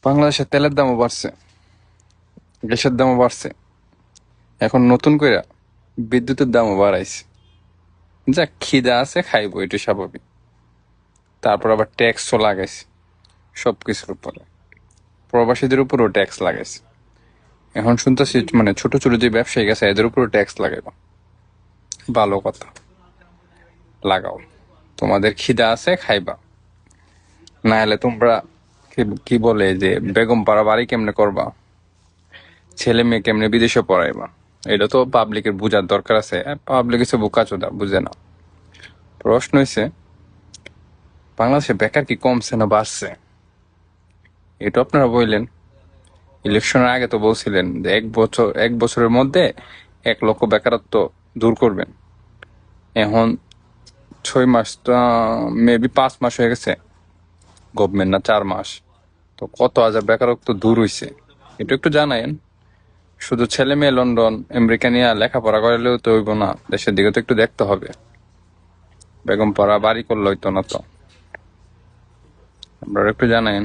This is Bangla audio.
বাংলাদেশে তেলের দামও বাড়ছে, গ্যাসের দামও বাড়ছে, এখন নতুন করে বিদ্যুতের দামও বাড়াইছে। যা খিদা আছে খাইবো, এটা স্বাভাবিক। তারপর আবার ট্যাক্সও লাগাইছে সবকিছুর উপরে, প্রবাসীদের উপরও ট্যাক্স লাগাইছে। এখন শুনতেছি মানে ছোট ছোট যে ব্যবসায়ী আছে এদের উপরও ট্যাক্স লাগাইবা। ভালো কথা, লাগাও। তোমাদের খিদা আছে খাইবা, না হলে তোমরা কি বলে যে বেগম পাড়া বাড়ি কেমনে করবা, ছেলে মেয়ে কেমনে বিদেশে পড়াইবা, এটা তো পাবলিকের বুঝার দরকার আছে। পাবলিক হচ্ছে বোকাচোদা, বুঝে না। প্রশ্ন হয়েছে বাংলাদেশে বেকার কি কমছে না বাড়ছে? এটা আপনারা বললেন, ইলেকশনের আগে তো বলছিলেন যে এক বছরের মধ্যে 1 লক্ষ বেকারত্ব দূর করবেন। এখন 6 মাস, মেবি 5 মাস হয়ে গেছে গভর্নমেন্ট, না 4 মাস, তো কত হাজার বেকারত্ব দূর হইছে এটা একটু জানায়েন। শুধু ছেলে মেয়ে লন্ডন আমেরিকা নিয়ে লেখাপড়া করলেও তো হইব না, দেশের দিকে তো একটু দেখতে হবে। বেগম পাড়া বাড়ি করলে হইতো না তো, আপনারা একটু জানায়েন।